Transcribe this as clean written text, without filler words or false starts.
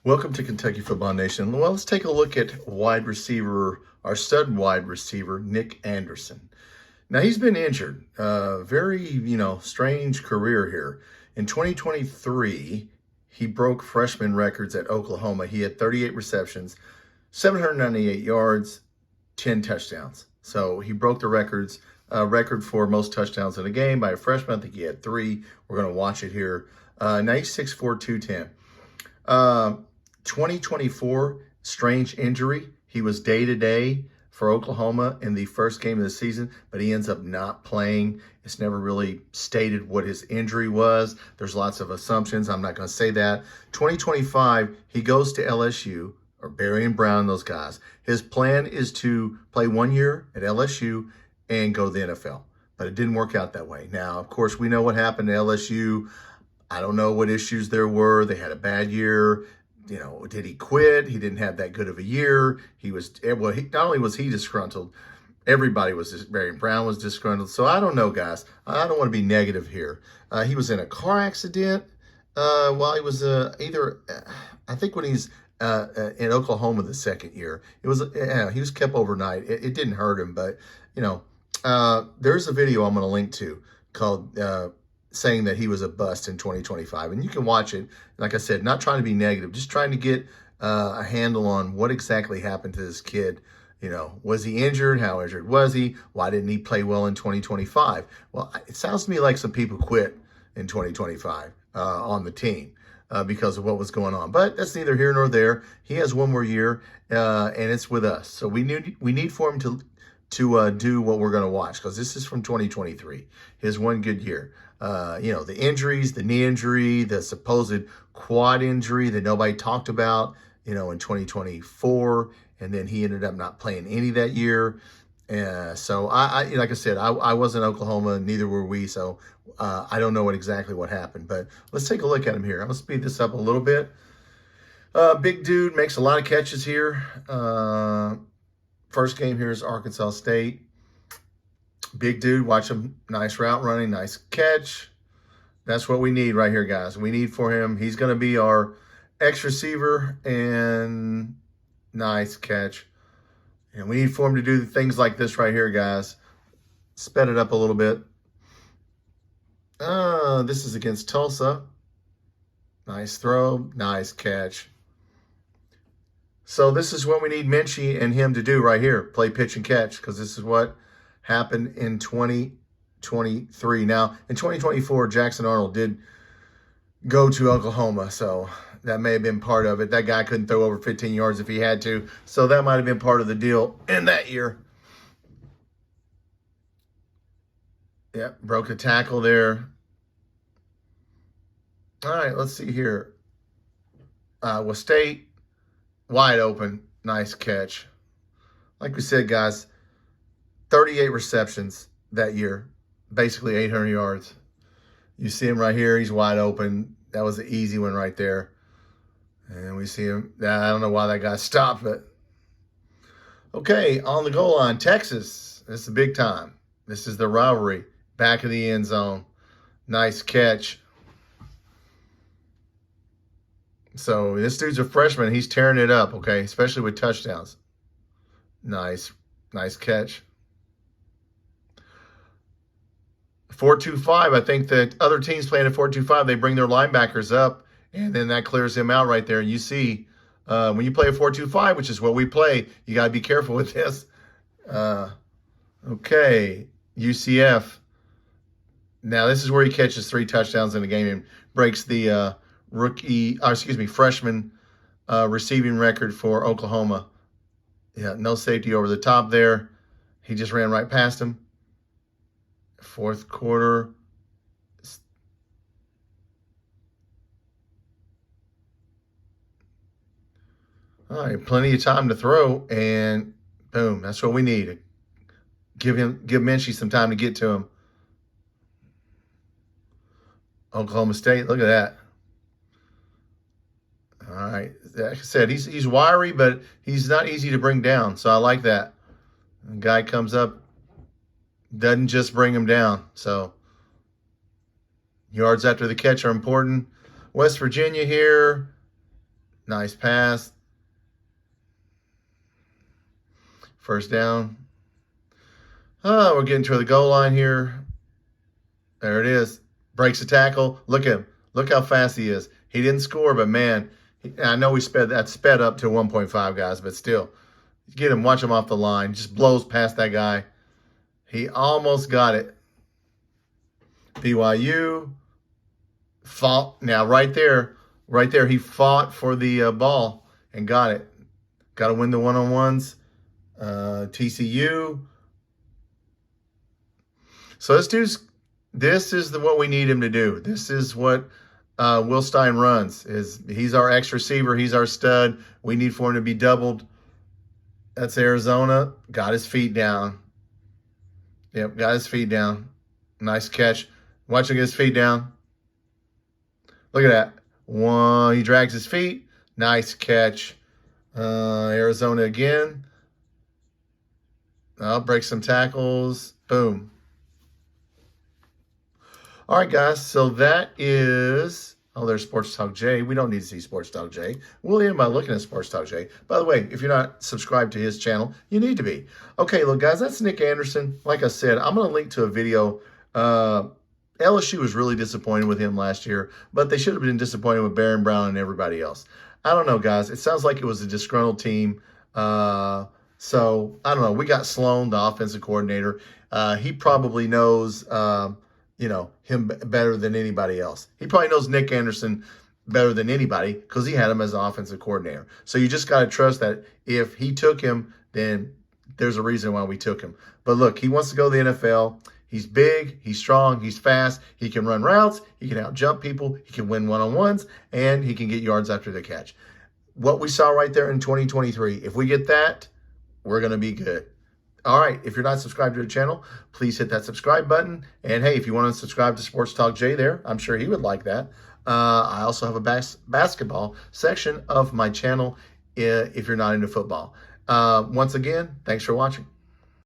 Welcome to Kentucky Football Nation. Well, let's take a look at our stud wide receiver, Nic Anderson. Now, he's been injured. Very, strange career here. In 2023, he broke freshman records at Oklahoma. He had 38 receptions, 798 yards, 10 touchdowns. So he broke the record for most touchdowns in a game by a freshman. I think he had 3. We're going to watch it here. Now he's 6'4", 210. 2024, strange injury. He was day-to-day for Oklahoma in the first game of the season, but he ends up not playing. It's never really stated what his injury was. There's lots of assumptions. I'm not going to say that. 2025, he goes to LSU, or Barry and Brown, those guys. His plan is to play 1 year at LSU and go to the NFL, but it didn't work out that way. Now, of course, we know what happened at LSU. I don't know what issues there were. They had a bad year. Did he quit? He didn't have that good of a year. Not only was he disgruntled, everybody was, Barry Brown was disgruntled. So I don't know, guys. I don't want to be negative here. He was in a car accident while he was I think when he's in Oklahoma the second year. He was kept overnight. It didn't hurt him, but, there's a video I'm going to link to called saying that he was a bust in 2025. And you can watch it. Like I said, not trying to be negative, just trying to get a handle on what exactly happened to this kid. Was he injured? How injured was he? Why didn't he play well in 2025? Well, it sounds to me like some people quit in 2025 on the team because of what was going on. But that's neither here nor there. He has 1 more year, and it's with us. So we need for him to do what we're going to watch, because this is from 2023, his 1 good year. The injuries, the knee injury, the supposed quad injury that nobody talked about, in 2024, and then he ended up not playing any that year. So like I said, I wasn't in Oklahoma, neither were we, so I don't know exactly what happened. But let's take a look at him here. I'm going to speed this up a little bit. Big dude, makes a lot of catches here. First game here is Arkansas State. Big dude, watch him. Nice route running, nice catch. That's what we need right here, guys. We need for him. He's going to be our X receiver, and nice catch. And we need for him to do things like this right here, guys. Sped it up a little bit. This is against Tulsa. Nice throw, nice catch. So this is what we need Minchie and him to do right here. Play pitch and catch, because this is what happened in 2023. Now, in 2024, Jackson Arnold did go to Oklahoma, so that may have been part of it. That guy couldn't throw over 15 yards if he had to, so that might have been part of the deal in that year. Yep, broke a tackle there. All right, let's see here. Iowa State, wide open, nice catch. Like we said, guys, 38 receptions that year, basically 800 yards. You see him right here. He's wide open. That was an easy one right there. And we see him. I don't know why that guy stopped, but okay, on the goal line, Texas. This is big time. This is the rivalry. Back of the end zone. Nice catch. So this dude's a freshman. He's tearing it up, okay, especially with touchdowns. Nice catch. 4-2-5, I think that other teams playing at 4-2-5, they bring their linebackers up, and then that clears him out right there. And you see, when you play a 4-2-5, which is what we play, you got to be careful with this. Okay, UCF. Now, this is where he catches 3 touchdowns in the game and breaks the freshman receiving record for Oklahoma. Yeah, no safety over the top there. He just ran right past him. Fourth quarter. All right, plenty of time to throw, and boom, that's what we need. Give Minchie some time to get to him. Oklahoma State, look at that. All right, like I said, he's wiry, but he's not easy to bring down, so I like that. The guy comes up, doesn't just bring him down. So yards after the catch are important. West Virginia here. Nice pass. First down. Oh, we're getting to the goal line here. There it is. Breaks the tackle. Look at him. Look how fast he is. He didn't score, but man, I know we sped up to 1.5 guys, but still, get him, watch him off the line. Just blows past that guy. He almost got it. BYU fought. Now right there, he fought for the ball and got it. Got to win the one-on-ones. TCU. So this is what we need him to do. This is what Will Stein runs. He's our X receiver. He's our stud. We need for him to be doubled. That's Arizona. Got his feet down. Yep, got his feet down. Nice catch. Watch him get his feet down. Look at that. One, he drags his feet. Nice catch. Arizona again. Break some tackles. Boom. All right, guys. So that is... Oh, there's Sports Talk J. We don't need to see Sports Talk J. We'll end by looking at Sports Talk J. By the way, if you're not subscribed to his channel, you need to be. Okay, look, guys, that's Nic Anderson. Like I said, I'm going to link to a video. LSU was really disappointed with him last year, but they should have been disappointed with Barron Brown and everybody else. I don't know, guys. It sounds like it was a disgruntled team. So, I don't know. We got Sloan, the offensive coordinator. He probably knows... him better than anybody else. He probably knows Nic Anderson better than anybody because he had him as an offensive coordinator. So you just got to trust that if he took him, then there's a reason why we took him. But look, he wants to go to the NFL. He's big, he's strong, he's fast, he can run routes, he can out-jump people, he can win one-on-ones, and he can get yards after the catch. What we saw right there in 2023, if we get that, we're going to be good. All right, if you're not subscribed to the channel, please hit that subscribe button. And hey, if you want to subscribe to Sports Talk J there, I'm sure he would like that. I also have a basketball section of my channel if you're not into football. Once again, thanks for watching.